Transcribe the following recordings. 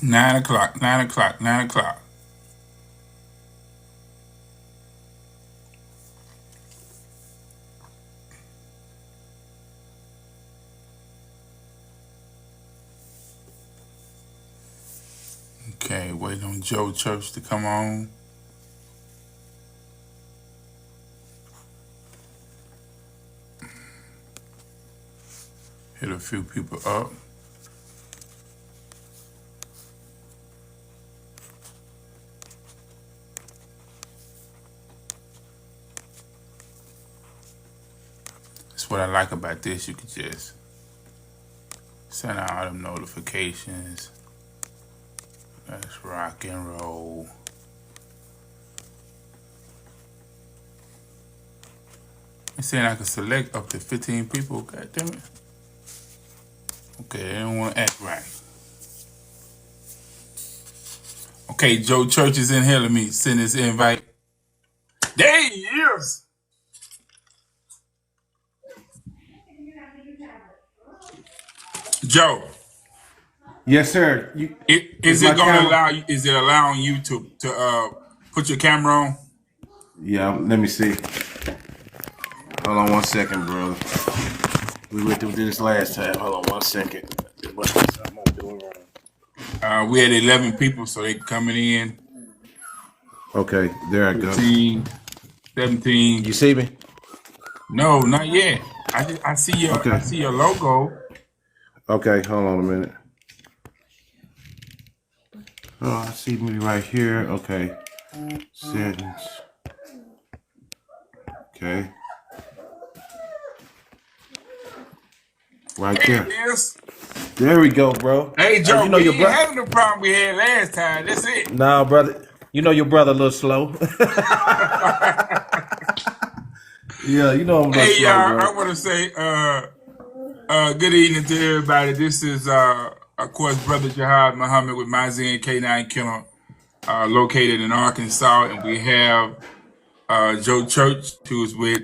9 o'clock, 9 o'clock, 9 o'clock. Okay, waiting on Joe Church to come on. Hit a few people up. That's what I like about this. You could just send out all them notifications. Let's rock and roll. It's saying I can select up to 15 people. God damn it. Okay, they don't want to act right. Okay, Joe Church is in here. Let me send this invite. There he is. Joe. Yes, sir. Is it going to allow you? Is it allowing you to put your camera on? Yeah, let me see. Hold on 1 second, brother. We went through this last time. Hold on 1 second. We had 11 people, so they coming in. Okay, there I go. 17. You see me? No, not yet. I see your Okay. I see your logo. Okay, hold on a minute. Oh, I see me right here. Okay. Settings. Okay. Right there. Yes. There we go, bro. Hey, Joe, you know we your ain't brother. having the problem we had last time. That's it. Nah, brother. You know your brother a little slow. Yeah, you know I'm a little Hey, slow, y'all, bro. I want to say good evening to everybody. This is, of course, Brother Jihad Muhammad with Mazi and K9 Killer, located in Arkansas. And we have Joe Church, who's with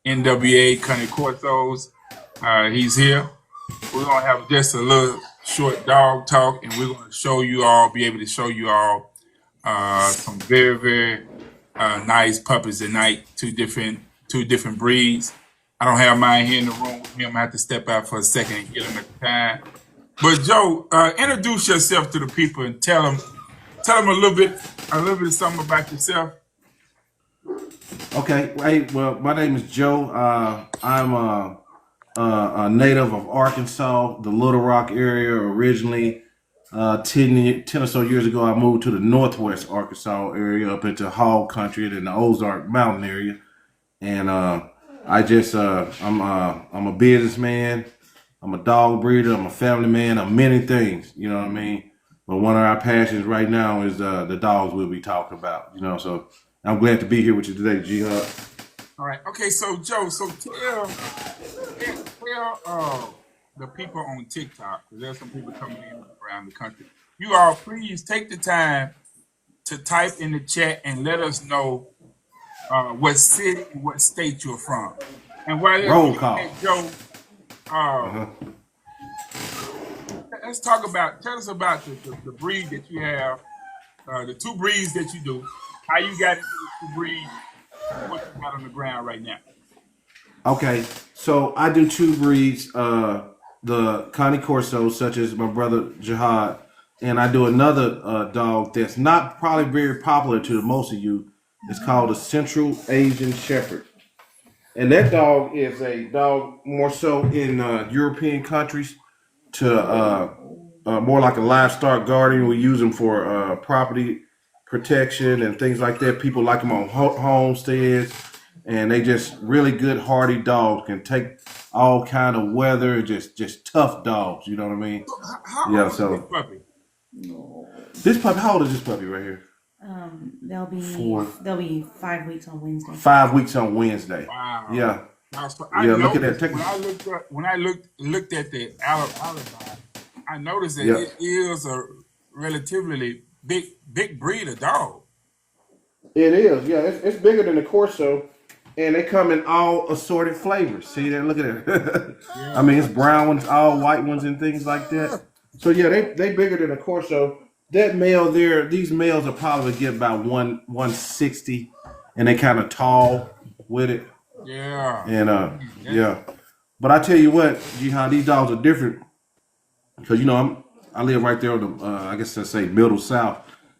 NWA Connie Corsos. He's here. We're going to have just a little short dog talk, and we're going to be able to show you all some very, very nice puppies tonight, two different breeds. I don't have mine here in the room with me. I'm going to have to step out for a second and get them at the time. But Joe, introduce yourself to the people and tell them a little bit of something about yourself. Okay. Hey, well, my name is Joe. I'm a native of Arkansas, the Little Rock area originally. 10 or so years ago, I moved to the Northwest Arkansas area up into Hall Country in the Ozark Mountain area. And I'm a businessman. I'm a dog breeder. I'm a family man. I'm many things. You know what I mean? But one of our passions right now is the dogs we'll be talking about. You know, so I'm glad to be here with you today, G-Hub. All right. Okay. So Joe, tell the people on TikTok, because there's some people coming in around the country. You all please take the time to type in the chat and let us know what city and what state you're from. And while they're Roll doing call. that, Joe, tell us about the breed that you have, the two breeds that you do, how you got into the two breeds, and what you got on the ground right now. Okay, so I do two breeds, the Connie Corso, such as my brother Jihad, and I do another dog that's not probably very popular to most of you. It's called a Central Asian Shepherd. And that dog is a dog more so in European countries to more like a livestock guardian. We use them for property protection and things like that. People like them on homesteads, and they just really good hardy dogs, can take all kind of weather, just tough dogs. You know what I mean? How Yeah. old is So this puppy? this puppy, how old is this puppy right here? They'll be 5 weeks on Wednesday. 5 weeks on Wednesday. Wow. Yeah. I Yeah, look at noticed that. when I looked at the alibi, I noticed that Yeah. it is a relatively big breed of dog. It is, yeah. It's bigger than the Corso, and they come in all assorted flavors. See that? Look at it. I mean, it's brown ones, all white ones, and things like that. So yeah, they bigger than a Corso. that male there, these males will probably get about 160, and they kind of tall with it. Yeah. And That's yeah. But I tell you what, Jihad, these dogs are different because I live right there on the I guess I say middle south.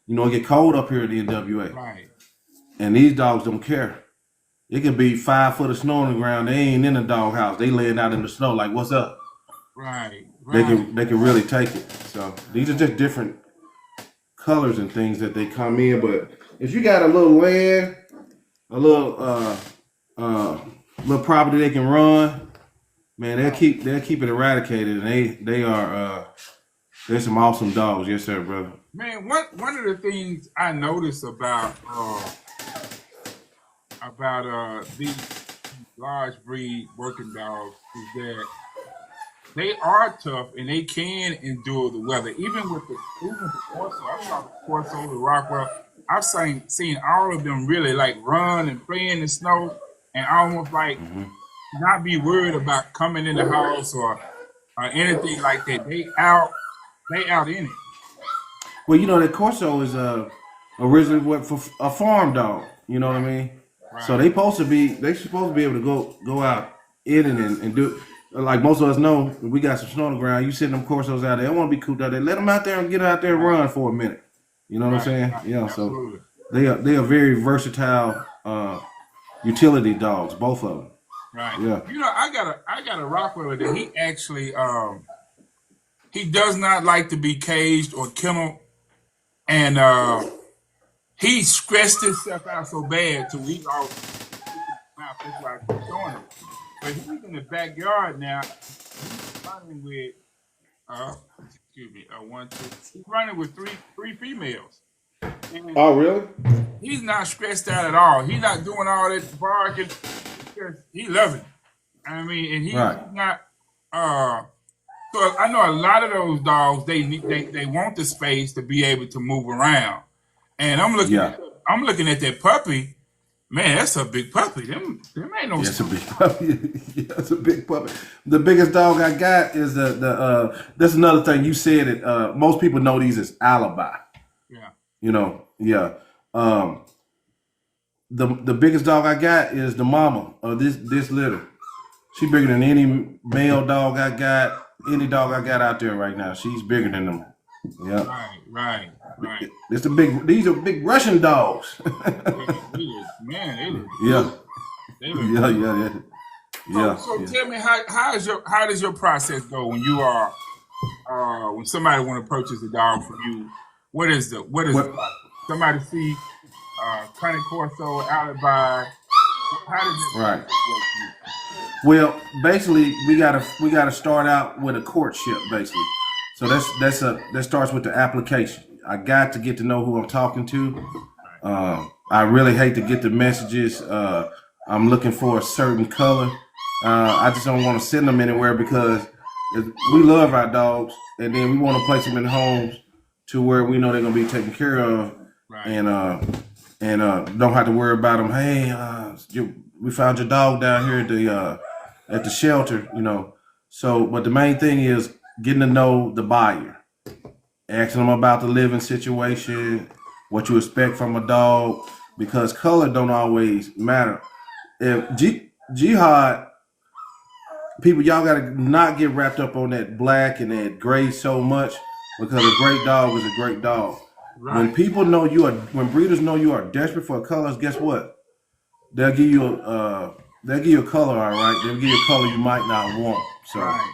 It get cold up here in the NWA, right. and these dogs don't care. It can be 5 foot of snow on the ground. They ain't in the doghouse. They laying out in the snow like, what's up? Right. They Right. can really take it. So these are just different colors and things that they come in. But if you got a little land, a uh little property they can run, man, they'll keep it eradicated, and they are they're some awesome dogs. Yes, sir, brother. Man, one of the things I noticed about these large breed working dogs is that they are tough and they can endure the weather. Even with the Corso, I saw the Corso, the Rockwell. I've seen all of them really like run and play in the snow and almost like not be worried about coming in the house or anything like that. They out in it. Well, the Corso is originally for a farm dog. You know what I mean? So Right. they supposed to be able to go out in it and do. Like most of us know, if we got some snow on the ground. You sitting them Corsos out there. They want to be cooped out there. Let them out there and get out there and Right. run for a minute. You know what I'm Right. saying? Right. Yeah. So Absolutely. they are very versatile utility dogs, both of them. Right. Yeah. I got a Rottweiler that he actually he does not like to be caged or kenneled, and he stressed himself out so bad to he all mouth. That's why I keep showing him. But he's in the backyard now. He's running with excuse me, one, two. He's running with three females. And Oh, really? he's not stressed out at all. He's not doing all that barking. He loves it. I mean, and he's Right. not. So I know a lot of those dogs. They want the space to be able to move around. And Yeah. I'm looking at that puppy. Man, that's a big puppy. Them ain't no. Yeah, it's a big puppy. Yeah, it's a big puppy. The biggest dog I got is the that's another thing you said it. Most people know these as alibi. Yeah. Yeah. The biggest dog I got is the mama of this litter. She bigger than any male dog I got, any dog I got out there right now. She's bigger than them. Yeah. Right. These are big Russian dogs. Man, they look Yeah. good. They look Yeah, good. yeah, yeah. So Yeah. tell me how does your process go when you are when somebody want to purchase a dog from you? What is What? somebody see Connie Corso, Alibi? How does it Right. work for you? Well, basically, we gotta start out with a courtship, basically. So that starts with the application. I got to get to know who I'm talking to. I really hate to get the messages. I'm looking for a certain color. I just don't want to send them anywhere because we love our dogs, and then we want to place them in homes to where we know they're gonna be taken care of, Right. and don't have to worry about them. Hey, we found your dog down here at the shelter, So, but the main thing is getting to know the buyer, asking them about the living situation, what you expect from a dog, because color don't always matter. If Jihad people, y'all gotta not get wrapped up on that black and that gray so much, because a great dog is a great dog. When Right. people know when breeders know you are desperate for colors, guess what? They'll give you a color, all right. They'll give you a color you might not want. So Right.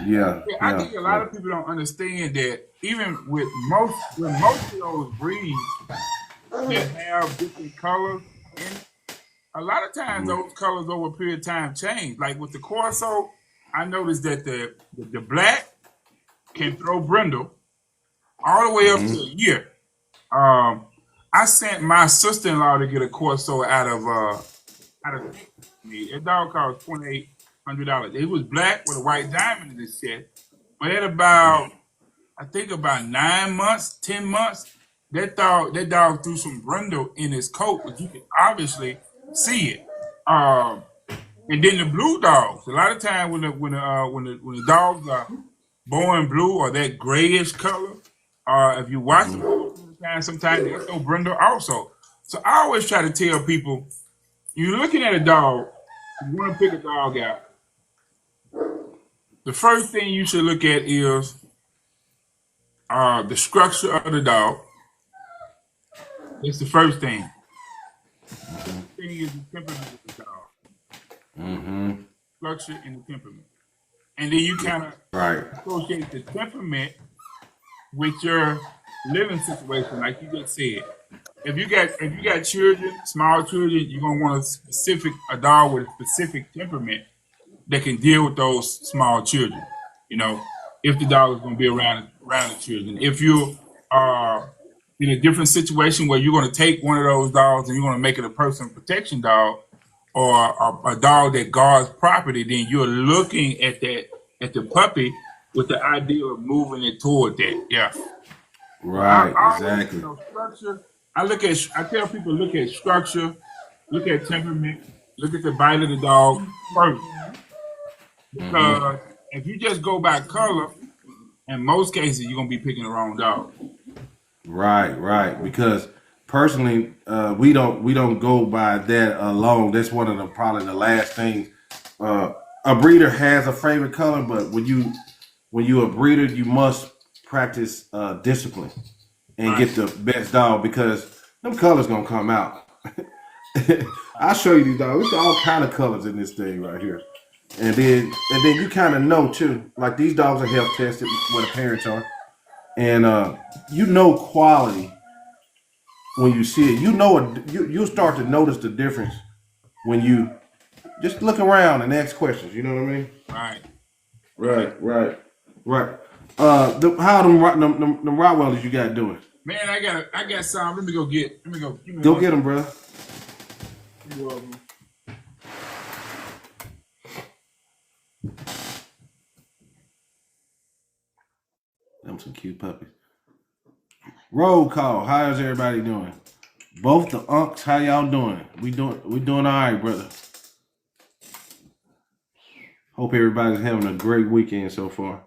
yeah, Yeah, I think a lot of people don't understand that even with most of those breeds that have different colors in it, a lot of times those colors over a period of time change. Like with the Corso, I noticed that the black can throw brindle all the way up to a year. I sent my sister-in-law to get a Corso out of me. That dog cost $2,800. It was black with a white diamond in his chest. But at about 9 months, 10 months, that dog threw some brindle in his coat, but you can obviously see it. And then the blue dogs. A lot of times when the dogs are born blue or that grayish color, If you watch them sometimes they'll throw Brenda also. So I always try to tell people, you're looking at a dog, you want to pick a dog out. The first thing you should look at is the structure of the dog. It's the first thing. The thing is the temperament of the dog. Structure and the temperament. And then you kind of Right. associate the temperament with your living situation, like you just said. If you got children, small children, you're gonna want a dog with a specific temperament that can deal with those small children. You know, if the dog is gonna be around the children. If you are in a different situation where you're gonna take one of those dogs and you're gonna make it a personal protection dog or a dog that guards property, then you're looking at the puppy with the idea of moving it toward that. Yeah. Right. I always, Exactly. structure. I tell people look at structure, look at temperament, look at the bite of the dog first. Because if you just go by color, in most cases you're gonna be picking the wrong dog. Right. Right. Because personally, we don't go by that alone. That's one of the probably the last things. A breeder has a favorite color, but when you a breeder, you must practice discipline and get the best dog because them colors gonna come out. I'll show you these dogs. There's all kind of colors in this thing right here. And then you kind of know too. Like these dogs are health tested where the parents are. And you know quality when you see it. You'll start to notice the difference when you just look around and ask questions. You know what I mean? Right. Right. How them Rottweilers you got doing? Man, I got some. Let me go. Give me Go one. get them, bro. You're welcome. Them some cute puppies. Roll call. How's everybody doing? Both the unks, how y'all doing? We doing all right, brother. Hope everybody's having a great weekend so far.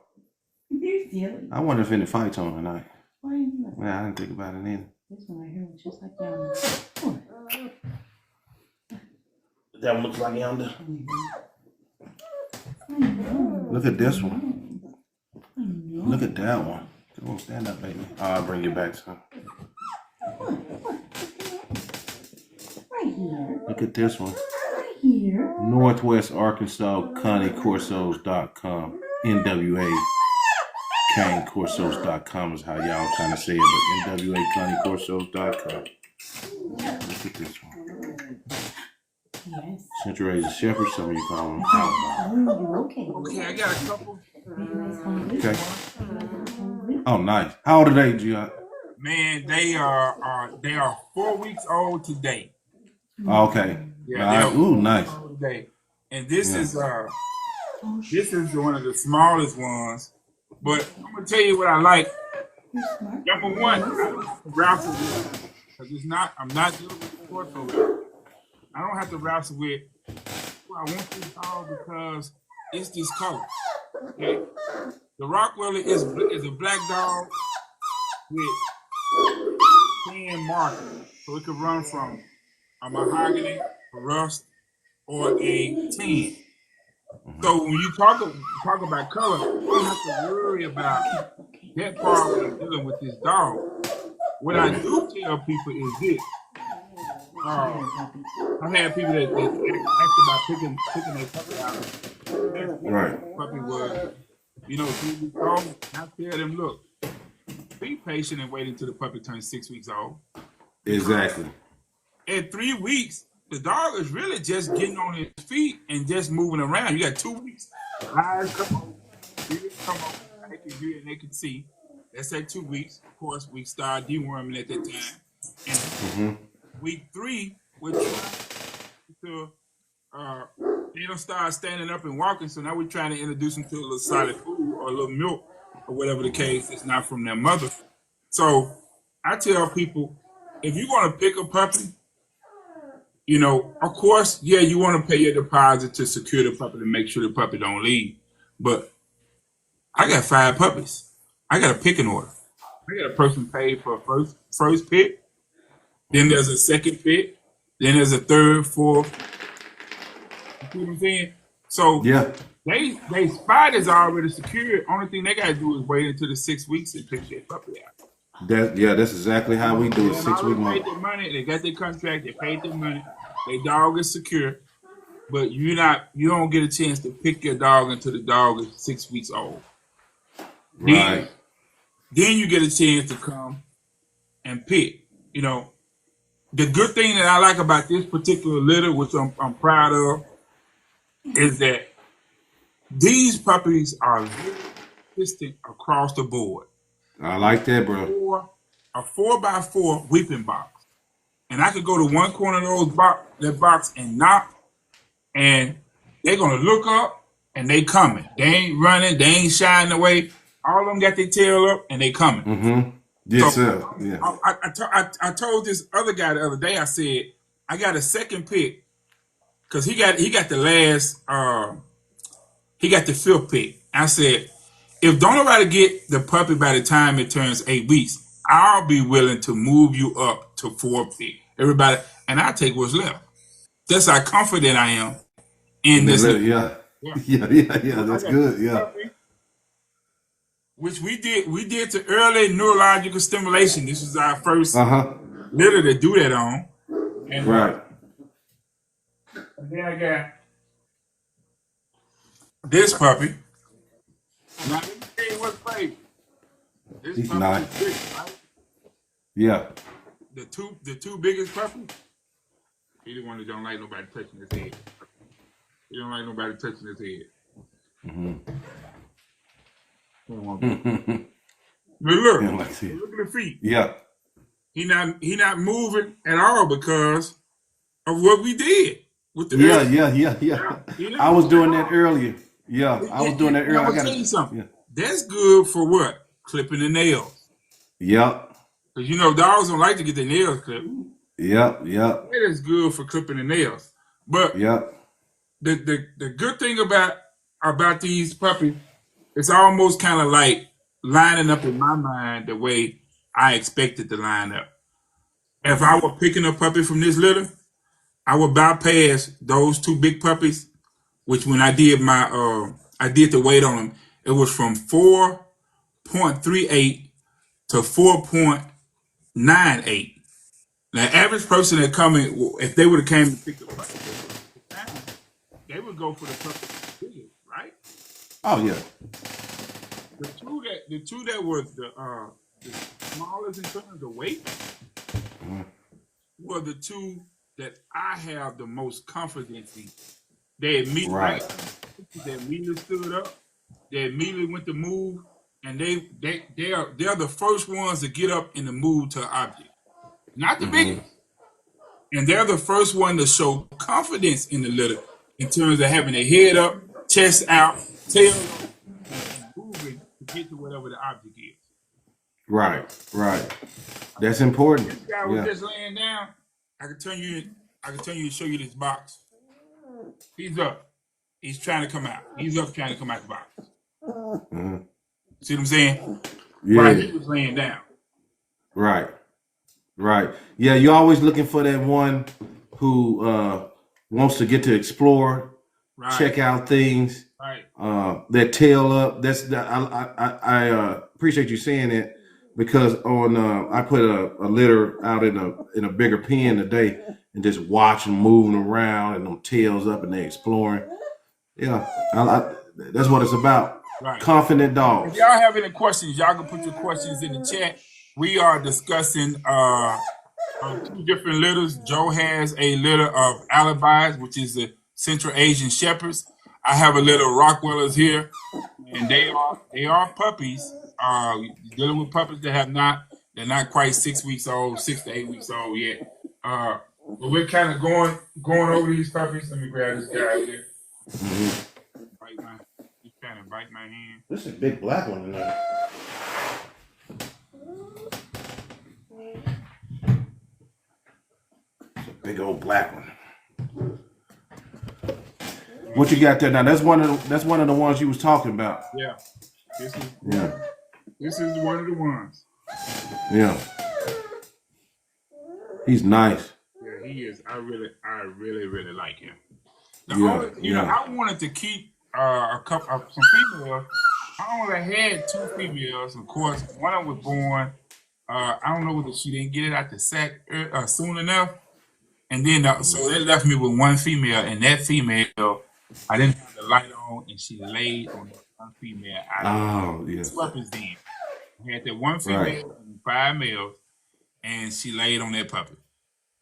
You're silly. I wonder if any fights on tonight. Why are you doing that? Man, I didn't think about it either. This one right here was just like that one. That one looks like yonder. Look at this one. Look at that one. Come on, stand up, baby. I'll bring you back, son. Right here. Look at this one. Right here. Northwest Arkansas ConnieCorsos.com. NWA ConnieCorsos.com is how y'all trying to say it, but NWA ConnieCorsos.com. Look at this one. Yes. Central Asian Shepherd, some of you call them. Oh, you're okay. Okay, I got a couple. Okay. Oh, nice. How old are they, Gian? Man, they are 4 weeks old today. Oh, okay. Yeah, Nice. Ooh, nice. Today, and this Yeah. is one of the smallest ones. But I'm gonna tell you what I like. You're smart. Number one, wrestle with because I'm not dealing with the sports. I don't have to wrestle with. Well, I want this dog because it's this color. Okay, the Rottweiler is a black dog with tan markings, so it can run from a mahogany, a rust, or a tan. So when you talk about color, you don't have to worry about that part when I'm dealing with this dog. What I do tell people is this. I've had people that ask about picking their puppy out. Right. Puppy was, 3 weeks old. I tell them, look, be patient and wait until the puppy turns 6 weeks old. Exactly. At 3 weeks, the dog is really just getting on his feet and just moving around. You got 2 weeks. Eyes come on, ears come on. They can hear and they can see. That's at 2 weeks. Of course, we start deworming at that time. And week 3, we're trying to, they don't start standing up and walking. So now we're trying to introduce them to a little solid food or a little milk or whatever the case. It's not from their mother. So I tell people, if you're going to pick a puppy, of course, yeah, you want to pay your deposit to secure the puppy to make sure the puppy don't leave. But I got 5 puppies. I got a picking order. I got a person paid for a first pick. Then there's a second pick. Then there's a third, fourth. You see what I'm saying? So Yeah. they spot is already secured. Only thing they gotta do is wait until the 6 weeks and pick their puppy out. That's exactly how we do it. They 6 week already paid month. their money. They got their contract. They paid their money. Their dog is secure, but you don't get a chance to pick your dog until the dog is 6 weeks old. Right. Then you get a chance to come and pick. You know, the good thing that I like about this particular litter, which I'm proud of, is that these puppies are very consistent across the board. I like that, bro. A 4x4 weeping box, and I could go to one corner of that box and knock, and they're gonna look up and they coming. They ain't running. They ain't shying away. All of them got their tail up and they coming. Mm-hmm. Yes, So sir. Yeah. I told this other guy the other day. I said I got a second pick because he got the last he got the fifth pick. I said if don't nobody get the puppy by the time it turns 8 weeks, I'll be willing to move you up to 4th pick. Everybody, and I take what's left. That's how confident I am in this. Yeah. Yeah. Yeah. That's good. Yeah. Which we did to early neurological stimulation. This was our first litter to do that on. And, Right. And then I got this puppy. Now let me tell you what's crazy. This He's puppy nice. is big, right? Yeah. The two biggest puppies. He the one that don't like nobody touching his head. He don't like nobody touching his head. But look, Yeah, look at the feet. Yeah. He not moving at all because of what we did with the Yeah. I was doing that earlier. Yeah, I was doing that earlier. I'm gonna tell you something. That's good for what? Clipping the nails. Yep. Because you know dogs don't like to get their nails clipped. Yep. That is good for clipping the nails. But Yep. the good thing about these puppies, it's almost kind of like lining up in my mind the way I expected to line up. If I were picking a puppy from this litter, I would bypass those two big puppies, which when I did the weight on them, it was from 4.38 to 4.98. Now, average person that come in, if they would have came to pick the puppy, they would go for the puppy, right? Oh yeah. The two that were the smallest in terms of weight were the two that I have the most confidence in. They immediately stood up. They immediately went to move, and they're the first ones to get up and to move to an object, not the biggest. And they're the first one to show confidence in the litter in terms of having their head up, chest out, tail up, and moving to get to whatever the object is. Right. That's important. This guy was just laying down. I can turn you and show you this box. He's up. He's trying to come out. He's up trying to come out the box. See what I'm saying? Yeah. Right, he was laying down. Right. Yeah, you're always looking for that one who wants to get to explore, check out things. Right. That tail up. I appreciate you saying that because I put a litter out in a bigger pen today and just watch them moving around and them tails up and they exploring. Yeah, that's what it's about. Right. Confident dogs. If y'all have any questions, y'all can put your questions in the chat. We are discussing 2 different litters. Joe has a litter of alibis, which is the Central Asian Shepherds. I have a litter of Rockwellers here, and they are puppies. Dealing with puppies that they're not quite 6 weeks old, 6 to 8 weeks old yet. But we're kind of going over these puppies. Let me grab this guy here. He's trying to bite my hand. This is a big black one in there. It's a big old black one. What you got there now? That's one of the ones you was talking about. Yeah. This is one of the ones. Yeah. He's nice. Yeah, he is. I really like him. The Yeah, only, yeah. I wanted to keep a couple of some females. I only had two females. Of course, one of them was born. I don't know whether she didn't get it out the sack soon enough, and then so they left me with one female, and that female, I didn't have the light on, and she laid on that one female. I Oh, yeah. puppies then. I had that one Right. female and five males, and she laid on that puppy,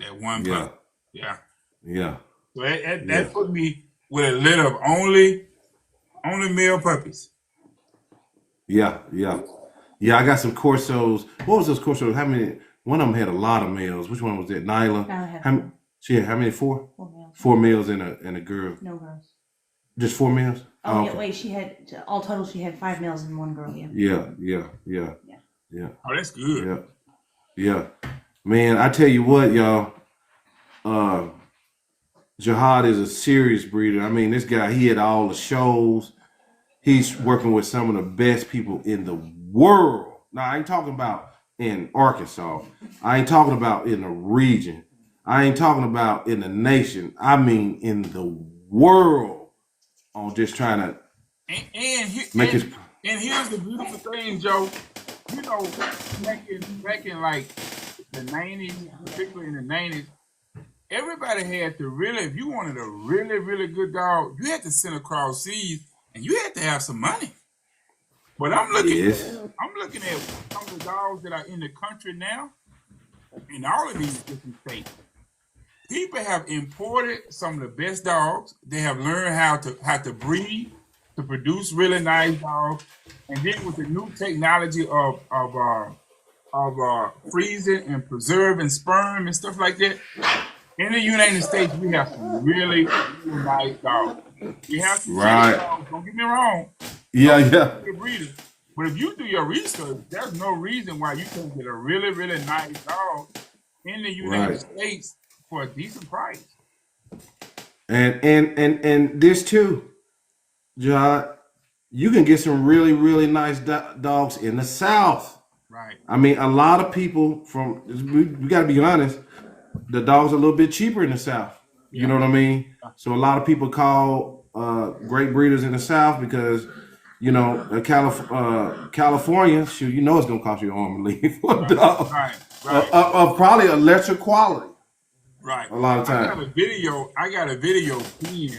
that one Yeah. puppy. Yeah. Yeah. So that, Yeah. that put me with a litter of only male puppies. Yeah. Yeah. Yeah. I got some Corsos. What was those Corsos? How many? One of them had a lot of males. Which one was that? Nyla. I had How? She had how many? Four. 4 males. 4 males and a girl. No girls. Just 4 males. Oh, yeah, okay. wait, she had, all total, she had 5 males and 1 girl, yeah. Yeah. Yeah. Yeah. Yeah. Yeah. Oh, that's good. Yeah. Yeah. Man, I tell you what, y'all. Jihad is a serious breeder. I mean, this guy, he had all the shows. He's working with some of the best people in the world. Now, I ain't talking about in Arkansas. I ain't talking about in the region. I ain't talking about in the nation. I mean, in the world on just trying to make his. And here's the beautiful thing, Joe. You know, back in like the 90s, particularly in the 90s, everybody had to really, if you wanted a really, really good dog, you had to send across seas and you had to have some money. But I'm looking at some of the dogs that are in the country now, in all of these different states. People have imported some of the best dogs. They have learned how to breed, to produce really nice dogs, and then with the new technology of freezing and preserving sperm and stuff like that. In the United States, we have some really, really nice dogs. We have some Right. dogs. Don't get me wrong. Yeah. Breeders. But if you do your research, there's no reason why you can't get a really, really nice dog in the United States for a decent price. And this too, Jihad, you can get some really, really nice dogs in the South. Right. I mean, a lot of people we got to be honest, the dogs are a little bit cheaper in the South. You know what I mean? So a lot of people call great breeders in the South because, you know, California, shoot, you know it's going to cost you an arm and leg for a dog. Right. Of probably a lesser quality. Right. A lot of times. I got a video feed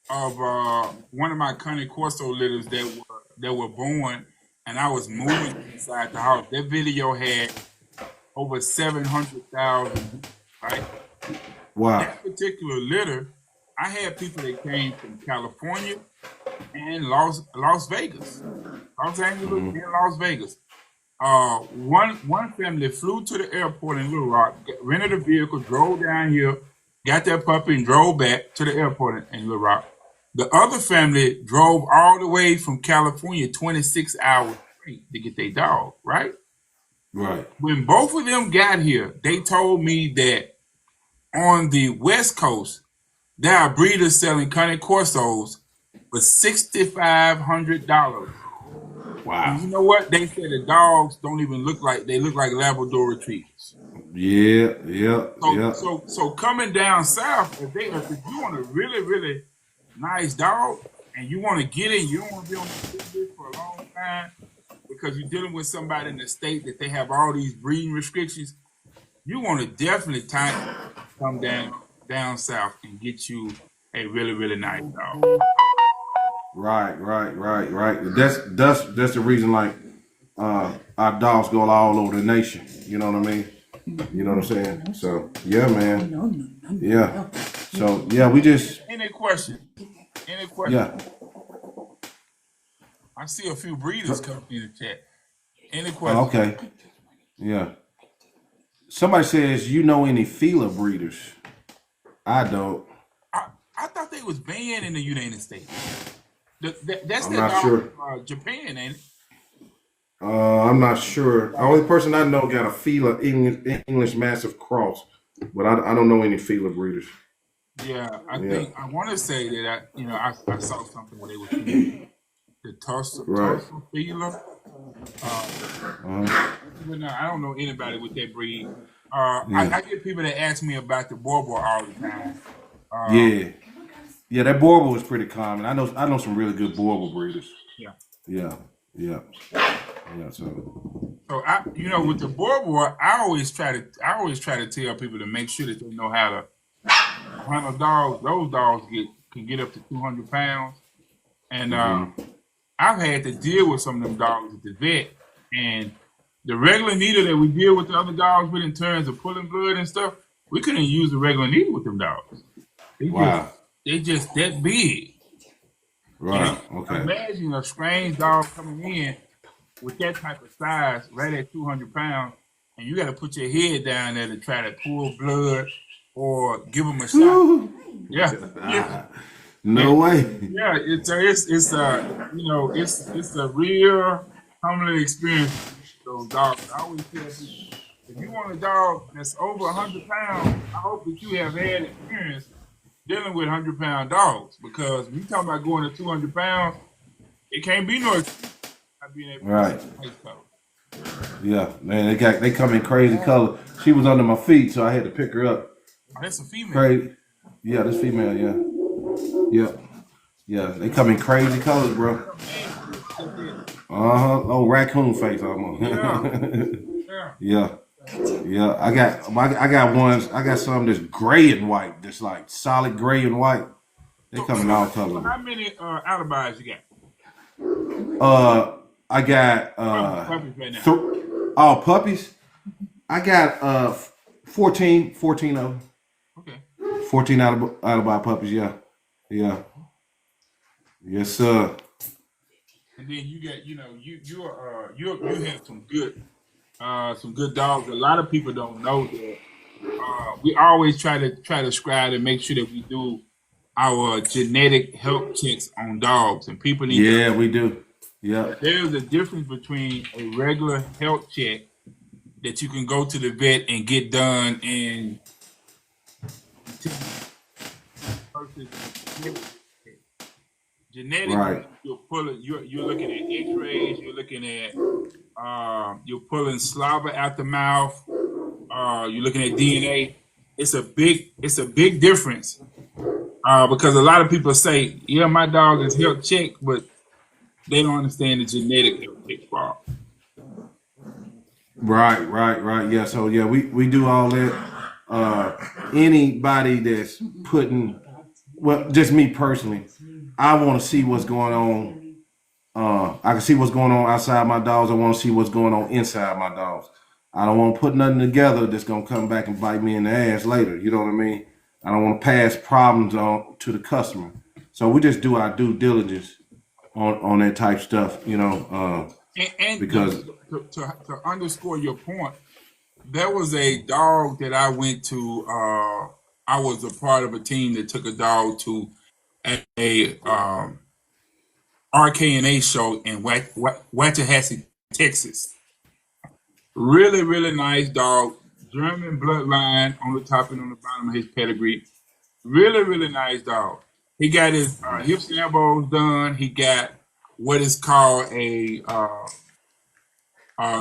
of one of my Cane Corso litters that were born, and I was moving inside the house. That video had over 700,000. Right. Wow. That particular litter, I had people that came from California and Las Vegas, Los Angeles and Las Vegas. One family flew to the airport in Little Rock, rented a vehicle, drove down here, got their puppy, and drove back to the airport in Little Rock. The other family drove all the way from California 26 hours straight to get their dog, right? Right. When both of them got here, they told me that on the West Coast, there are breeders selling Cane Corsos for $6,500. Wow. And you know what? They said the dogs don't even look like, they look like Labrador retrievers. Yeah. So coming down south, if you want a really, really nice dog and you want to get it, you don't want to be on the business for a long time because you're dealing with somebody in the state that they have all these breeding restrictions, you want to definitely come down south and get you a really, really nice dog. Right. That's the reason, like, our dogs go all over the nation. You know what I mean? You know what I'm saying? So yeah, man. Yeah. So yeah, we just. Any question? Yeah. I see a few breeders coming in the chat. Any question? Okay. Yeah. Somebody says, you know any Fila breeders? I don't. I thought they was banned in the United States. That's I'm the not dog sure. from Japan, ain't it? I'm not sure. The only person I know got a Fila English Mastiff Cross, but I don't know any Fila breeders. Yeah, I think I want to say that I saw something where they were the Tulsa Right. Feeler. But no, I don't know anybody with that breed. Yeah. I get people that ask me about the Borbor all the time. Yeah. Yeah, that Border was pretty common. I know some really good Border breeders. Yeah. Yeah. Yeah. Yeah. So So with the Borbor, I always try to tell people to make sure that they know how to handle dogs. Those dogs can get up to 200 pounds, and I've had to deal with some of them dogs at the vet, and the regular needle that we deal with the other dogs with in terms of pulling blood and stuff, we couldn't use the regular needle with them dogs. wow. They just that big. Right. And Okay. imagine a strange dog coming in with that type of size, right at 200 pounds, and you got to put your head down there to try to pull blood or give them a shot. Woo. Yeah, yeah, No way. yeah. It's a real humbling experience. Those dogs. I always tell people, if you want a dog that's over 100 pounds, I hope that you have had experience dealing with 100-pound dogs, because when you talk about going to 200 pounds, it can't be no excuse not being able Right. to. Yeah, man, they come in crazy color. She was under my feet, so I had to pick her up. Oh, that's a female. Crazy. Yeah, this female, yeah. Yeah. Yeah, they come in crazy colors, bro. Oh, raccoon face almost. Yeah. Yeah. Yeah. I got ones, I got some that's gray and white, that's like solid gray and white. They come in all colors. How many alibis you got? I got Puppies right now. puppies. I got 14 of them. Okay. 14 alibi puppies, yeah. Yeah. Yes, sir. And then you got, you have some good dogs. A lot of people don't know that. We always try to strive to make sure that we do our genetic health checks on dogs, and people need. Yeah, we do. Yeah. There's a difference between a regular health check that you can go to the vet and get done and versus genetic. Right. You're looking at X-rays. You're looking at you're pulling saliva out the mouth. You're looking at DNA. It's a big difference because a lot of people say, "Yeah, my dog is health checked," but they don't understand the genetic health check part. Right. Yeah. So yeah, we do all that. Anybody that's putting, well, just me personally, I want to see what's going on. I can see what's going on outside my dogs. I want to see what's going on inside my dogs. I don't want to put nothing together that's gonna come back and bite me in the ass later. You know what I mean? I don't want to pass problems on to the customer. So we just do our due diligence on that type stuff. You know, And because to underscore your point, there was a dog that I went to. I was a part of a team that took a dog to a RKNA show in Waxahachie, Texas. Really, really nice dog. German bloodline on the top and on the bottom of his pedigree. Really, really nice dog. He got his hips and elbows done. He got what is called a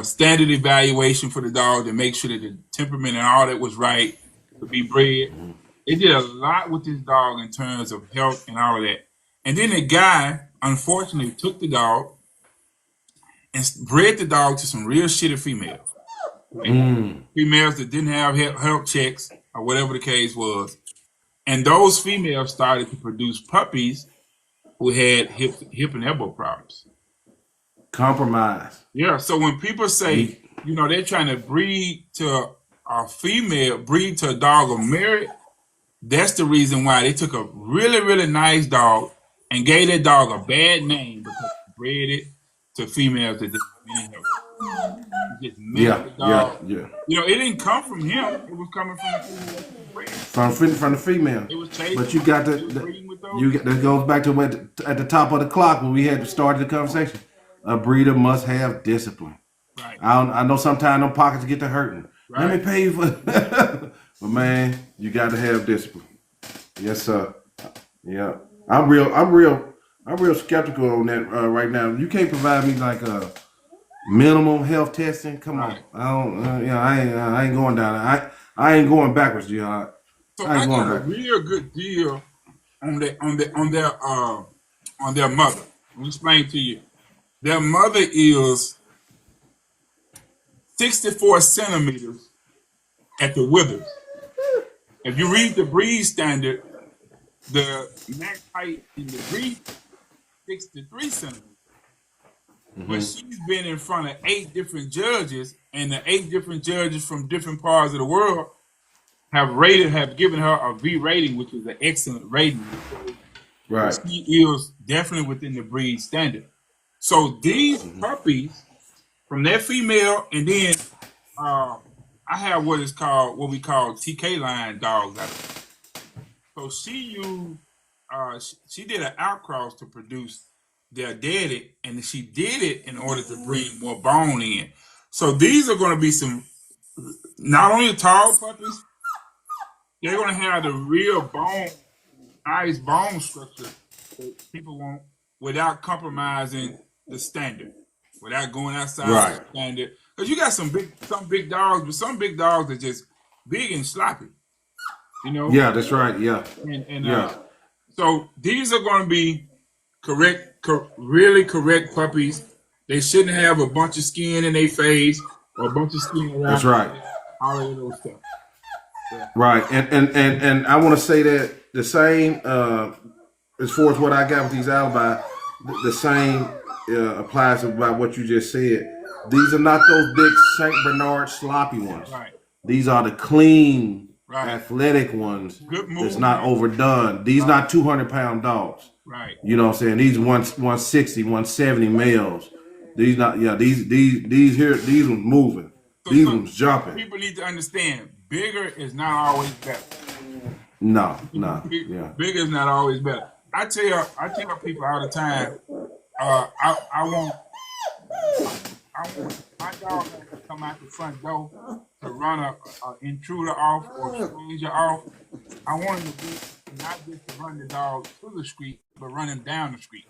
standard evaluation for the dog to make sure that the temperament and all that was right to be bred. They did a lot with this dog in terms of health and all of that. And then the guy, unfortunately, took the dog and bred the dog to some real shitty females. Females that didn't have health checks or whatever the case was. And those females started to produce puppies who had hip and elbow problems. compromise. Yeah, so when people say, they're trying to breed to a dog or merit, that's the reason why they took a really, really nice dog and gave that dog a bad name because they bred it to females that didn't have just Yeah, the dog. yeah. It didn't come from him. It was coming from the female. From the female. It was chasing. But you got It was breeding with those. that goes back to at the top of the clock when we had started the conversation. A breeder must have discipline. Right. I know sometimes them pockets get to hurting. Right. Let me pay you for but man, you got to have discipline. Yes, sir. Yeah. I'm real I'm real skeptical on that right now. You can't provide me like a minimum health testing. Come on, Right. I don't. I ain't going down. I ain't going backwards, Jihad. So I ain't I going got a backwards. real good deal on their mother. Let me explain to you. Their mother is 64 centimeters at the withers. If you read the breed standard, the max height in the breed is 63 centimeters. But she's been in front of 8 different judges, and the 8 different judges from different parts of the world have given her a V rating, which is an excellent rating. Right. She is definitely within the breed standard. So these puppies from that female, and then I have what we call TK line dogs out of it. So she did an outcross to produce their daddy, and she did it in order to bring more bone in. So these are going to be some not only tall puppies, they're going to have the real bone, nice bone structure that people want without compromising the standard, without going outside the Right. standard. Because you got some big dogs, but some big dogs are just big and sloppy, you know. Yeah, that's right. Yeah. And Yeah. so these are going to be really correct puppies. They shouldn't have a bunch of skin in their face or a bunch of skin That's around right. all of those stuff. Right. And I want to say that the same as far as what I got with these alibi, the same applies about what you just said. These are not those big Saint Bernard sloppy ones. Right. These are the clean, Right. athletic ones. Good That's not movement. overdone. These not 200-pound dogs. Right. You know what I'm saying? These 160, 170 males. These not these ones moving. These ones jumping. People need to understand bigger is not always better. No, yeah. Bigger is not always better. I tell people all the time, I want my dog to come out the front door to run a intruder off or a stranger off. I want him to be not just to run the dog to the street, but run him down the street.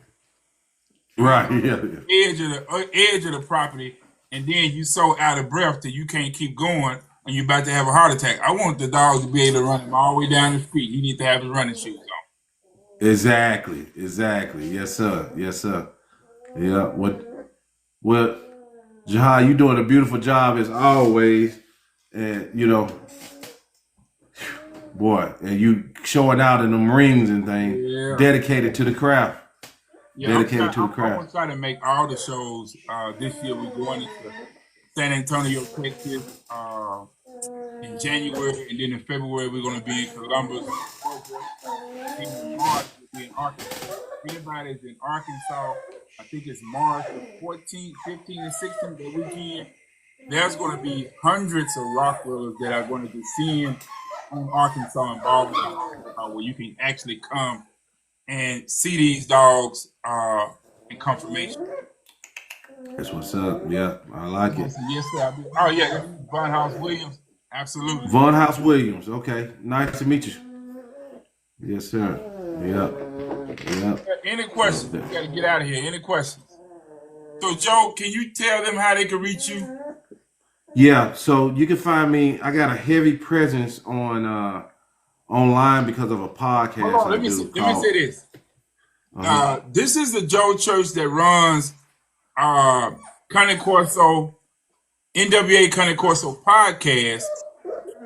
Right, yeah. Edge of the property, and then you so out of breath that you can't keep going and you're about to have a heart attack. I want the dog to be able to run him all the way down the street. He needs to have his running shoes on. Exactly. Yes, sir. Yeah. What Jihad, you doing a beautiful job as always. And boy, and you showing out in them rings and things, Yeah. dedicated to the craft. Yeah, Dedicated to the I'm craft. gonna try to make all the shows this year. We're going into San Antonio, Texas in January, and then in February we're going to be in Columbus. In March we'll be in Arkansas. Anybody's in Arkansas, I think it's March the 14th, 15th, and 16th that weekend. There's going to be hundreds of Rottweilers that are going to be seen on Arkansas and Baldwin, where you can actually come and see these dogs in confirmation. That's what's up. Yeah, I like it. Yes, sir. Oh, yeah, Von House Williams. Absolutely. Von House Williams. Okay, nice to meet you. Yes, sir. Yeah. Any questions? We got to get out of here. Any questions? So, Joe, can you tell them how they can reach you? Yeah, so you can find me. I got a heavy presence on online because of a podcast. Hold on, let me say this. This is the Joe Church that runs Connie Corso, NWA Connie Corso podcast,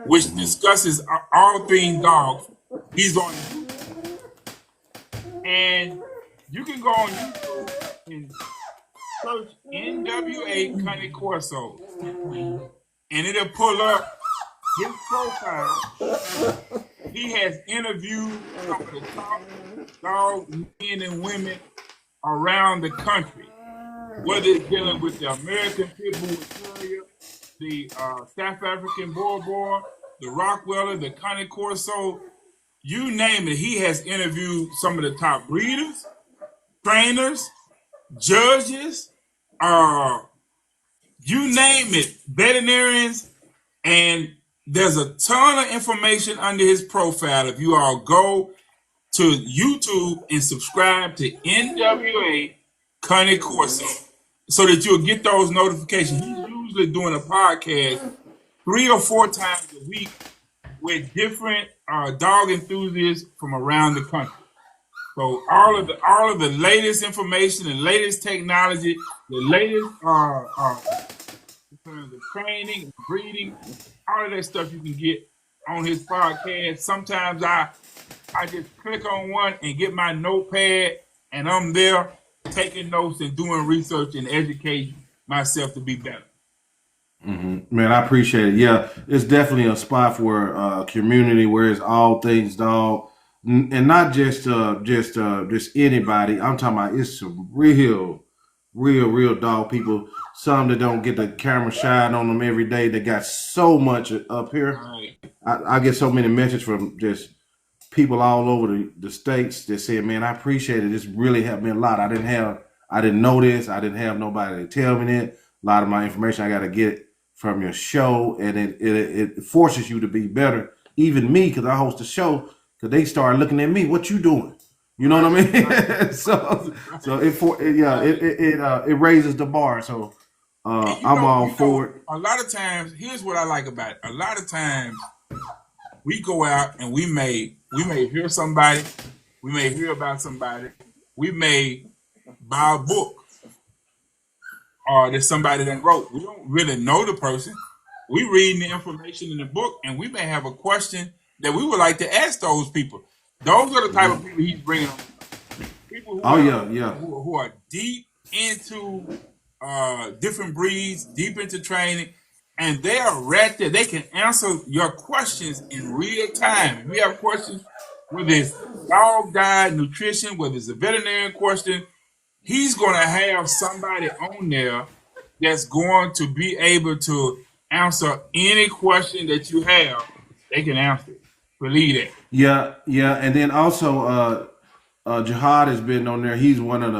which discusses all things dogs. He's on YouTube. And you can go on YouTube and search NWA Connie Corso, and it'll pull up his profile. He has interviewed some of the top dog men and women around the country, whether it's dealing with the American Pit Bull Terrier, the South African Boer, the Rottweiler, the Connie Corso, you name it. He has interviewed some of the top breeders, trainers, judges, you name it, veterinarians, and there's a ton of information under his profile. If you all go to YouTube and subscribe to NWA Connie Corso so that you'll get those notifications. He's usually doing a podcast 3 or 4 times a week with different dog enthusiasts from around the country. So all of the latest information, the latest technology, the latest in terms of training and breeding, all of that stuff you can get on his podcast. Sometimes I just click on one and get my notepad, and I'm there taking notes and doing research and educating myself to be better. Man, I appreciate it. Yeah, it's definitely a spot for a community where it's all things dog, and not just anybody. I'm talking about it's some real dog people. Some that don't get the camera shine on them every day. They got so much up here. Right. I get so many messages from just people all over the states that say, "Man, I appreciate it. This really helped me a lot. I didn't know this. I didn't have nobody to tell me that. A lot of my information I got to get from your show, and it forces you to be better. Even me, because I host a show, because they start looking at me. What you doing? You know what I mean? so it raises the bar. So I'm all for it. A lot of times, here's what I like about it. A lot of times, we go out and we may hear somebody, we may hear about somebody, we may buy a book, or there's somebody that wrote. We don't really know the person. We reading the information in the book, and we may have a question that we would like to ask those people. Those are the type of people he's bringing on. People who who are deep into different breeds, deep into training, and they are right there. They can answer your questions in real time. If you have questions, whether it's dog diet, nutrition, whether it's a veterinarian question, he's going to have somebody on there that's going to be able to answer any question that you have. They can answer it. Believe that. Yeah, and then also Jihad has been on there. He's one of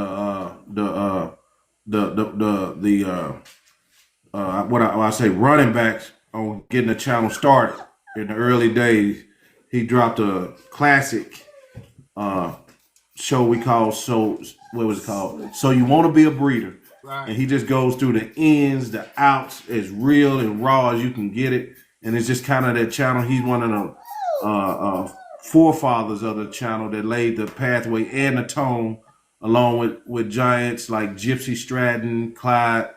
what I say running backs on getting the channel started in the early days. He dropped a classic show we call what was it called? So You Want to Be a Breeder. Right. And he just goes through the ins, the outs, as real and raw as you can get it. And it's just kind of that channel. He's one of the forefathers of the channel that laid the pathway and the tone, along with giants like Gypsy Stratton, Clyde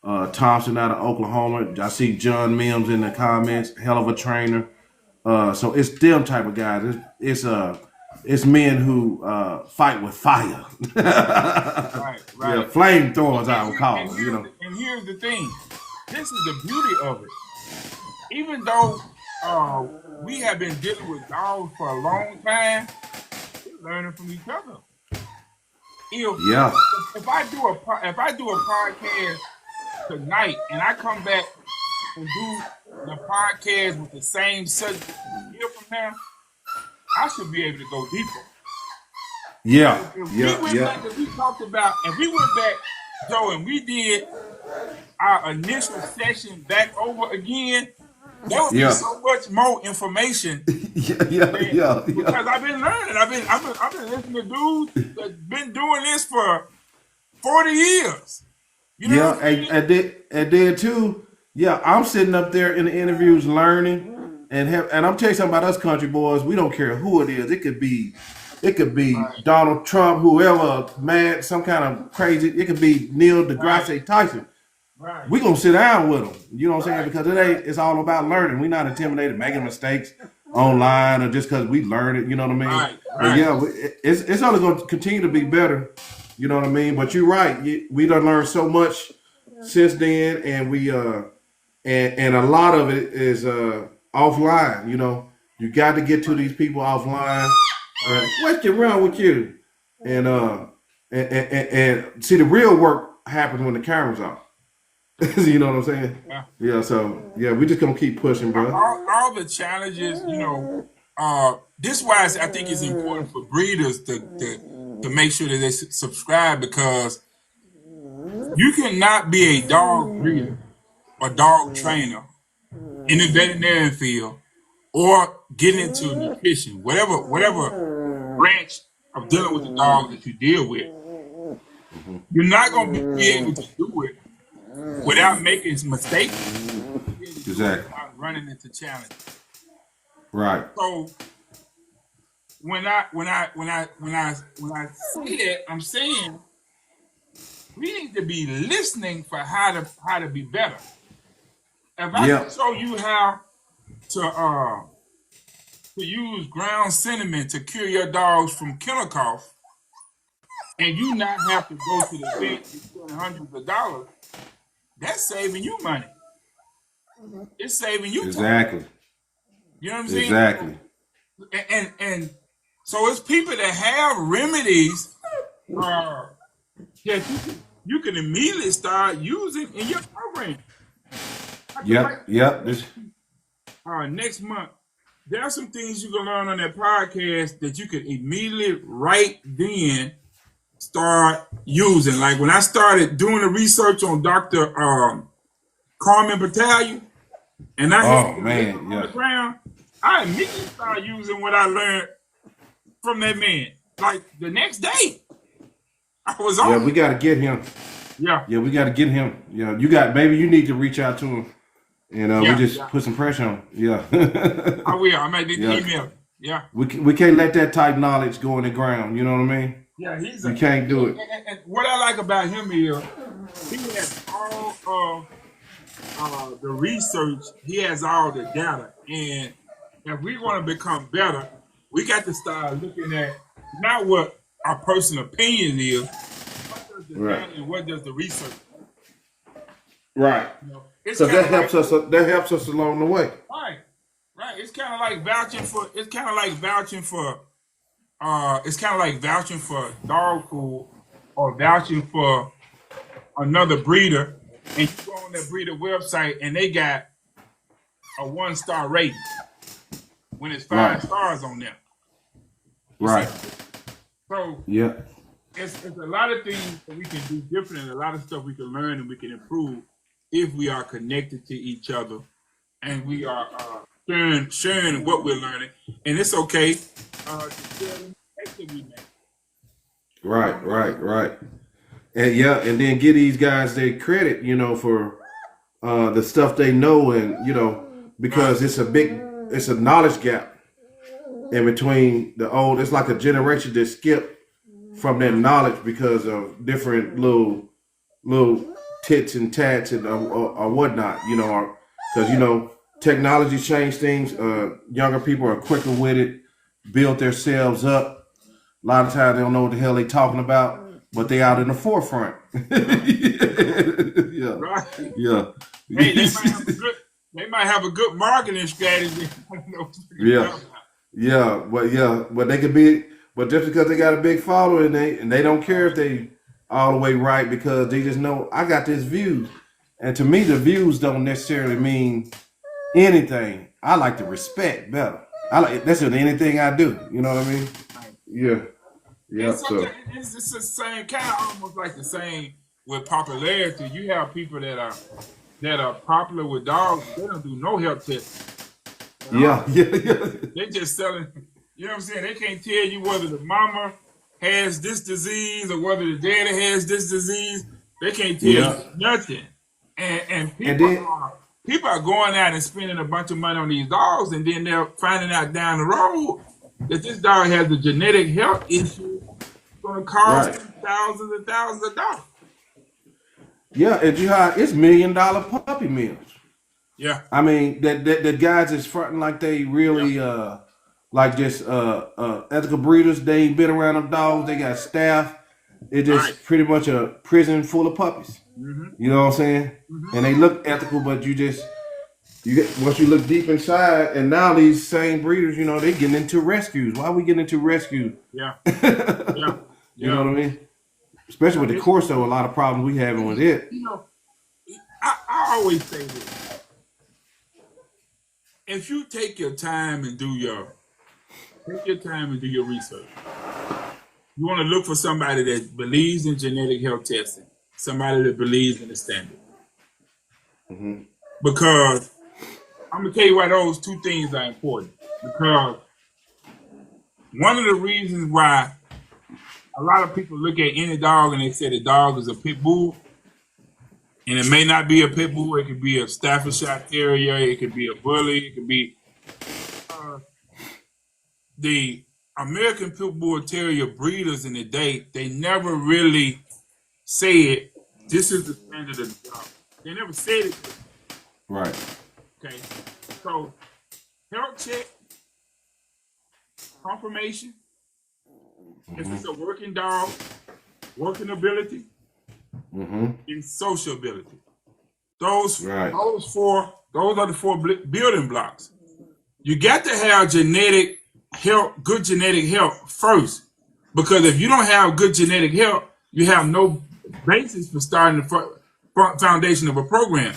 Thompson out of Oklahoma. I see John Mims in the comments, hell of a trainer. So it's them type of guys. It's men who fight with fire. Right. Yeah, flamethrowers, I would call them. You know. And here's the thing. This is the beauty of it. Even though we have been dealing with dogs for a long time, we're learning from each other. If I do a podcast tonight and I come back and do the podcast with the same subject a year from now, I should be able to go deeper. If we talked about, and we went back, Joe, and we did our initial session back over again, there would be so much more information. Because I've been learning. I've been listening to dudes that's been doing this for 40 years. You know what I mean? and then too, I'm sitting up there in the interviews learning, and I'm telling you something about us country boys. We don't care who it is. It could be right. Donald Trump, whoever, mad, some kind of crazy. It could be Neil deGrasse Tyson. Right. We're gonna sit down with them. You know what I'm saying? Because it's all about learning. We're not intimidated, making mistakes online or just because we learn it. You know what I mean? Right. But it's only going to continue to be better. You know what I mean? But you're right. We done learned so much since then, and we and a lot of it is offline. You know, you got to get to these people offline. What's wrong with you? And see, the real work happens when the camera's off. You know what I'm saying? Yeah. So we just gonna keep pushing, bro. All the challenges, this why I think it's important for breeders to make sure that they subscribe, because you cannot be a dog breeder or dog trainer in the veterinarian field or get into nutrition, whatever branch of dealing with the dogs that you deal with. You're not going to be able to do it without making mistakes. Exactly. Without running into challenges. Right. So when I say that, I'm saying we need to be listening for how to be better. If I can show you how to use ground cinnamon to cure your dogs from kennel cough, and you not have to go to the vet and spend hundreds of dollars, that's saving you money. It's saving you time. Exactly. You know what I'm saying? Exactly. And so it's people that have remedies that you can immediately start using in your program. Yep. This next month, there are some things you can learn on that podcast that you can immediately right then start using. Like when I started doing the research on Dr. Carmen Battaglia, and I had on the ground, I immediately started using what I learned from that man. Like the next day, I was on. Yeah, we got to get him. Yeah, we got to get him. Yeah, maybe you need to reach out to him, and we just put some pressure on him. Yeah, I will. I might need to email. Yeah, we can't let that type knowledge go in the ground. You know what I mean? Yeah, you can't do it. And what I like about him is he has all of the research. He has all the data, and if we want to become better, we got to start looking at not what our personal opinion is, what does the data and what does the research. Right. You know, so that helps us. That helps us along the way. Right. It's kind of like vouching for. It's kind of like vouching for dog food or vouching for another breeder, and you go on that breeder website and they got a 1-star rating when it's 5 stars on them. Right. So it's a lot of things that we can do different, and a lot of stuff we can learn and we can improve if we are connected to each other and we are sharing what we're learning. And it's okay to share the mistakes that we make. Right. And then give these guys their credit, for the stuff they know, and because it's a knowledge gap in between the old. It's like a generation that skipped from that knowledge because of different little tits and tats and or whatnot, because technology changed things. Younger people are quicker with it, build themselves up. A lot of times they don't know what the hell they talking about, but they out in the forefront. Yeah. Hey, they might have a good marketing strategy. But they could be. But just because they got a big following, they don't care if they all the way right, because they just know I got this views. And to me, the views don't necessarily mean anything. I like the respect better. That's in anything I do. You know what I mean? Yeah. So it's the same kind of almost like the same with popularity. You have people that are popular with dogs. They don't do no health tests. Yeah. They just selling. You know what I'm saying? They can't tell you whether the mama has this disease or whether the daddy has this disease. They can't tell you nothing. And people are going out and spending a bunch of money on these dogs, and then they're finding out down the road that this dog has a genetic health issue going to cost thousands and thousands of dollars. Yeah, and Jihad, it's $1 million puppy meals. Yeah. I mean, that guys is fronting like they really like just ethical breeders. They ain't been around them dogs. They got staff. It's just pretty much a prison full of puppies. Mm-hmm. You know what I'm saying? Mm-hmm. And they look ethical, but once you look deep inside, and now these same breeders, they getting into rescues. Why are we getting into rescues? Yeah. You know what I mean? Especially with the Corso, a lot of problems we having with it. I always say this. If you take your time and do your research, you want to look for somebody that believes in genetic health testing, somebody that believes in the standard. Mm-hmm. Because I'm going to tell you why those two things are important. Because one of the reasons why a lot of people look at any dog and they say the dog is a pit bull, and it may not be a pit bull. It could be a Staffordshire Terrier. It could be a bully. It could be the American Pit Bull Terrier breeders in the day. They never really said this is the standard of the dog. They never said it. Right. Okay. So health check, confirmation. If it's a working dog, working ability, and social ability. Those are the four building blocks. You got to have genetic health, good genetic health first, because if you don't have good genetic health, you have no basis for starting the foundation of a program.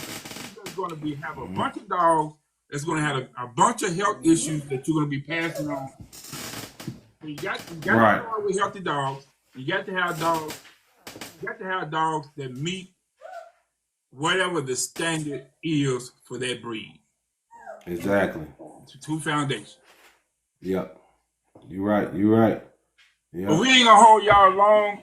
You're going to have a bunch of dogs that's going to have a bunch of health issues that you're going to be passing on. You got to start with healthy dogs. You got to have dogs. You got to have dogs that meet whatever the standard is for that breed. Exactly. Two foundations. Yep. You're right. You're right. Yeah. But we ain't gonna hold y'all long.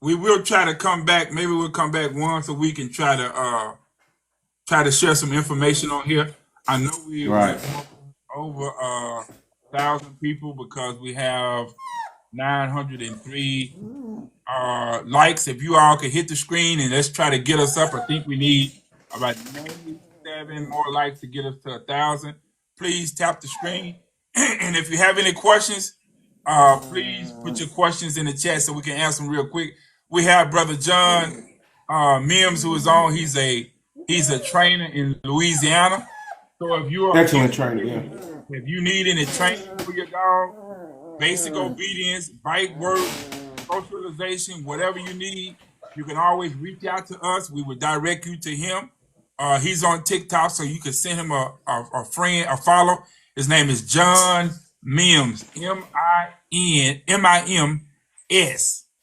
We will try to come back. Maybe we'll come back once a week and try to share some information on here. I know we over 1,000 people because we have 903 likes. If you all could hit the screen and let's try to get us up. I think we need about 97 more likes to get us to 1,000. Please tap the screen. And if you have any questions, please put your questions in the chat so we can answer them real quick. We have Brother John Mims who is on. He's a trainer in Louisiana. So if you are excellent trainer, yeah. If you need any training for your dog, basic obedience, bite work, socialization, whatever you need, you can always reach out to us. We will direct you to him. He's on TikTok, so you can send him a friend, a follow. His name is John Mims, M-I-M-S.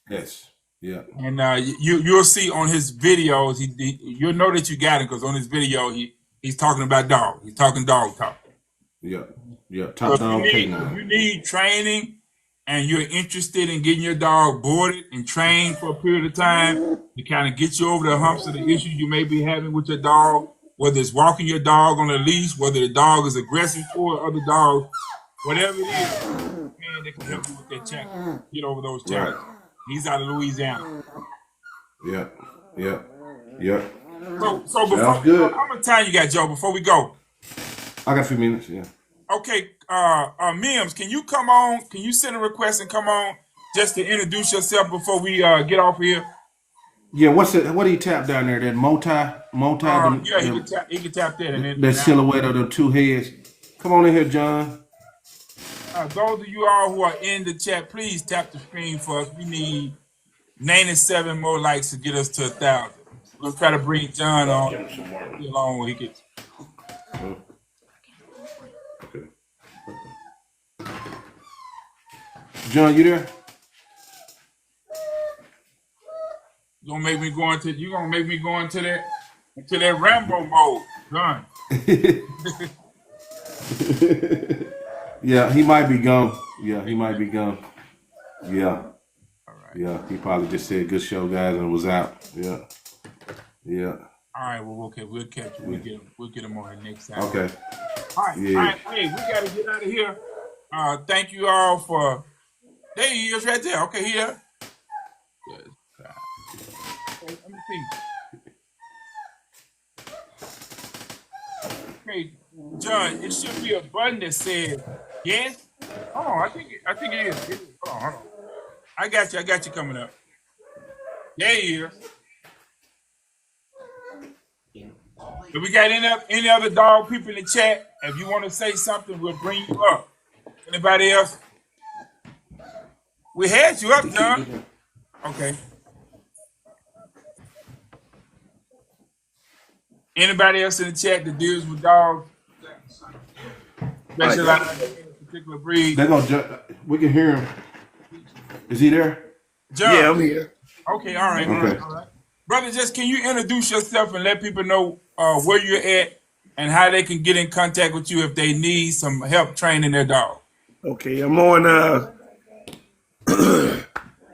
Yes. Yeah. And you'll see on his videos, you'll know that you got him because on his video he's talking about dog. He's talking dog talk. Yeah. Yeah. Top dog If you need training and you're interested in getting your dog boarded and trained for a period of time to kind of get you over the humps of the issues you may be having with your dog, whether it's walking your dog on a leash, whether the dog is aggressive toward other dogs, whatever it is, man, they can help you with that challenge. Get over those challenges. Right. He's out of Louisiana. Yeah. Yeah. Yeah. So before, how much time you got, Joe, before we go? I got a few minutes, yeah. Okay, Mims, can you come on? Can you send a request and come on just to introduce yourself before we get off here? Yeah, what do you tap down there? That multi? Yeah, he can tap that. And then, that silhouette of the two heads. Come on in here, John. Those of you all who are in the chat, please tap the screen for us. We need 97 more likes to get us to 1,000. We'll try to bring John on along when he gets. Okay. John, you there? You're gonna make me go into that Rambo mode, John. Yeah, he might be gone. Yeah, he might be gone. Yeah. All right. Yeah, he probably just said good show, guys, and was out. Yeah. Yeah. All right, well, okay, we'll catch him. We'll get him on the next time. Okay. All right, yeah. All right, hey, we gotta get out of here. Thank you all for. There he is, right there. Okay, here. Good. Okay, let me see. Okay, John, it should be a button that says yes. Hold on, I think it is. Hold on. I got you coming up. There he is. If we got any other dog people in the chat, if you want to say something, we'll bring you up. Anybody else? We had you up, John. Okay. Anybody else in the chat that deals with dogs? Specialized in a particular breed? We can hear him. Is he there? John. Yeah, I'm here. Okay, all right. Okay. All right. Brother, just can you introduce yourself and let people know where you're at and how they can get in contact with you if they need some help training their dog? Okay, I'm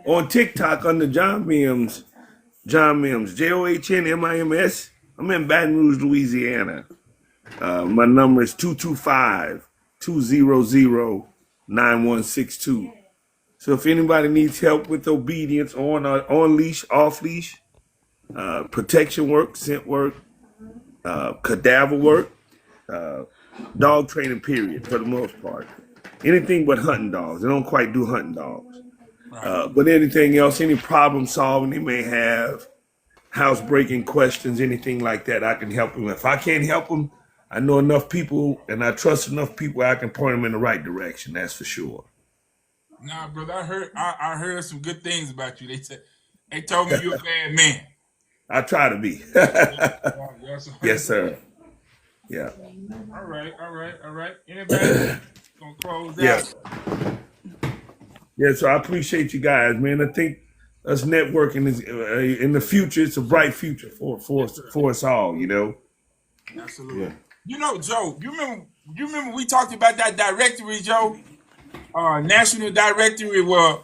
on TikTok under John Mims. John Mims, JOHNMIMS. I'm in Baton Rouge, Louisiana. My number is 225-200-9162. So if anybody needs help with obedience on leash, off leash, protection work, scent work, cadaver work, dog training period for the most part. Anything but hunting dogs. They don't quite do hunting dogs. Right. But anything else, any problem solving they may have, housebreaking questions, anything like that, I can help them. If I can't help them, I know enough people and I trust enough people I can point them in the right direction. That's for sure. Nah, brother, I heard some good things about you. They told me you're a bad man. I try to be. Yes, sir. Yes, sir. Yeah. All right. Anybody gonna close Yeah. out? Yeah. So I appreciate you guys, man. I think us networking is in the future. It's a bright future for us all. You know. Absolutely. Yeah. You know, Joe, you remember we talked about that directory, Joe? National directory where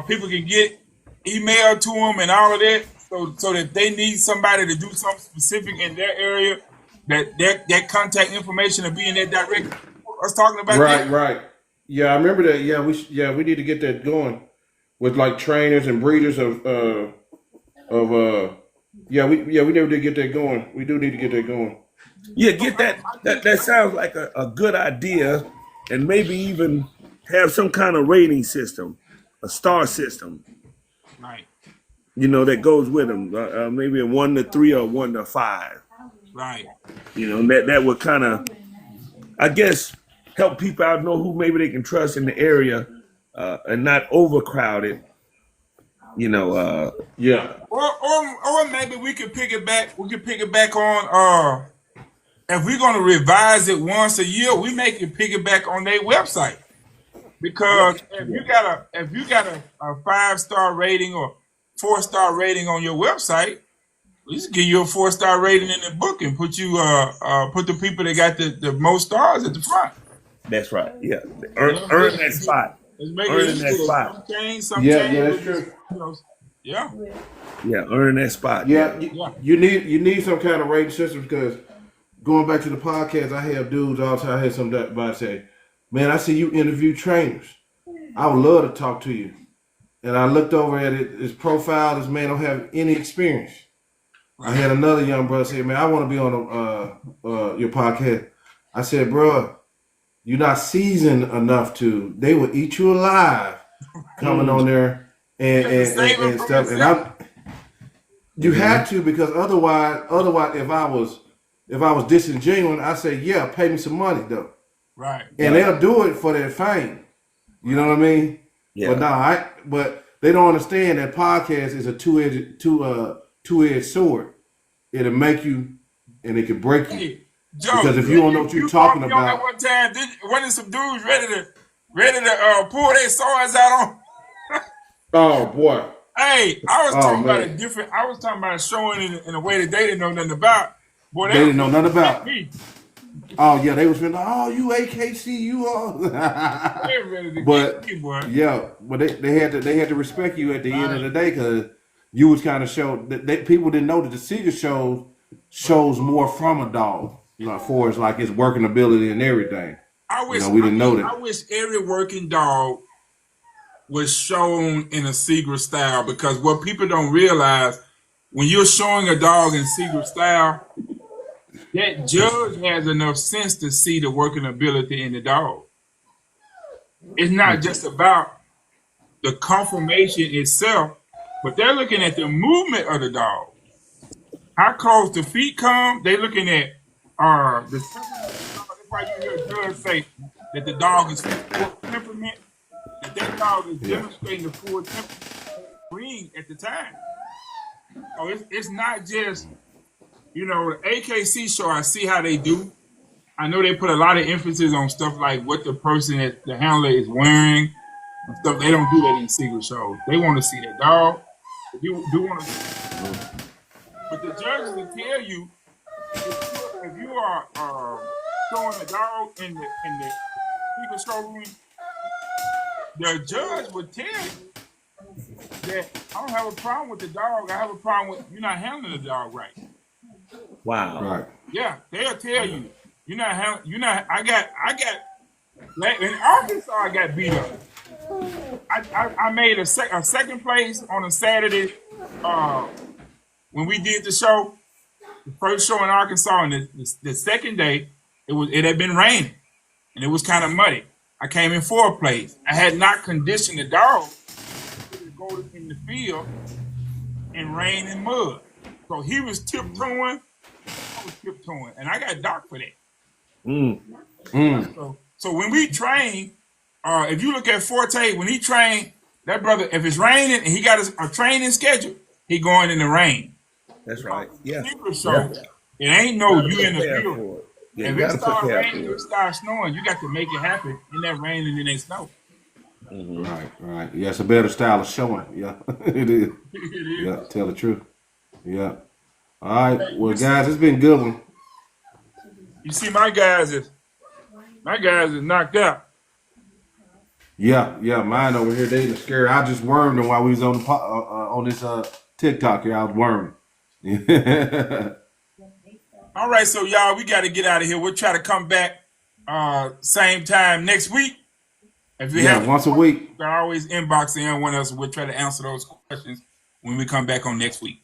people can get email to them and all of that. So that they need somebody to do something specific in their area, that contact information will be in that directory. I was talking about that. Right. Yeah, I remember that. Yeah, we need to get that going with like trainers and breeders of. We never did get that going. We do need to get that going. Yeah, get that. That sounds like a good idea, and maybe even have some kind of rating system, a star system. Right. You know that goes with them. Maybe a 1 to 3 or 1 to 5. Right. You know that would kind of, I guess, help people out know who maybe they can trust in the area, and not overcrowded. You know. Yeah. Or maybe we could pick it back. We could pick it back on. If we're gonna revise it once a year, we make it piggyback on their website. Because if you got a 5-star rating or 4-star rating on your website, we just give you a 4-star rating in the book and put you put the people that got the most stars at the front. That's right. Yeah. Earn that spot. Let's make Earn it that spot. some Yeah, change. that's true. Yeah. Yeah. Earn that spot. Yeah, you need some kind of rating system because going back to the podcast, I have dudes all the time. I had somebody say, "Man, I see you interview trainers. I would love to talk to you." And I looked over at his profile. This man don't have any experience. I had another young brother say, "Man, I want to be on your podcast." I said, "Bro, you're not seasoned enough to. They will eat you alive coming on there and stuff." And you had to because otherwise, if I was disingenuous, I say, "Yeah, pay me some money though." Right. And they'll do it for their fame. You know what I mean? Yeah. But they don't understand that podcast is a two-edged sword. It'll make you and it can break you. Hey, Joe, Because if you don't know what you're talking called me on that about, one time, wasn't some dudes ready to pull their swords out on? oh boy, Hey, I was talking about a man, different. I was talking about showing it in a way that they didn't know nothing about. Boy, they didn't know nothing about. me. Oh yeah, they was feeling, oh you AKC, you all. They were ready to But get me, boy. yeah, but they had to respect you at the end of the day because you was kind of showed that people didn't know that the Seeger shows more from a dog, you know, as far as like his working ability and everything. We didn't know that. I wish every working dog was shown in a Seeger style because what people don't realize when you're showing a dog in Seeger style, that judge has enough sense to see the working ability in the dog. It's not just about the conformation itself, but they're looking at the movement of the dog. How close the feet come, they're looking at the that's why you hear a judge say that the dog is full temperament, that dog is demonstrating the full temperament breed at the time. So it's not just, the AKC show, I see how they do. I know they put a lot of emphasis on stuff like what the person the handler is wearing and stuff. They don't do that in Seeger shows. They want to see that dog. You do want to, but the judges will tell you if you are showing a dog in the Seeger showroom, the judge would tell you that I don't have a problem with the dog. I have a problem with you not handling the dog right. Wow. Right. Yeah, they'll tell you you're not handling. You're not. I got. Like, in Arkansas, I got beat up. I made a second place on a Saturday when we did the show, the first show in Arkansas, and the second day it had been raining and it was kind of muddy. I came in fourth place. I had not conditioned the dog to go in the field in rain and mud, so he was tiptoeing. I was tiptoeing, and I got docked for that. So when we train, if you look at Forte, when he trained, that brother, if it's raining and he got a training schedule, he going in the rain. That's right. Yeah. So it ain't no you in the Prepare field. for it. Yeah, If you it gotta start prepare raining, for it start snowing, you got to make it happen in that rain and then they snow. Right. Yeah, it's a better style of showing. Yeah, it is. It is. Yeah, tell the truth. Yeah. All right. Well, guys, it's been a good one. You see, my guys is knocked out. Yeah. Mine over here, they were scared. I just wormed them while we was on the on this TikTok here. I was worming. All right, so y'all, we got to get out of here. We'll try to come back same time next week. If you have once a week. you can always inbox in one of us. We'll try to answer those questions when we come back on next week.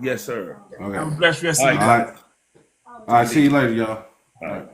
Yes, sir. Okay. Have a blessed rest of All the All right. All right. See you later, y'all. All right.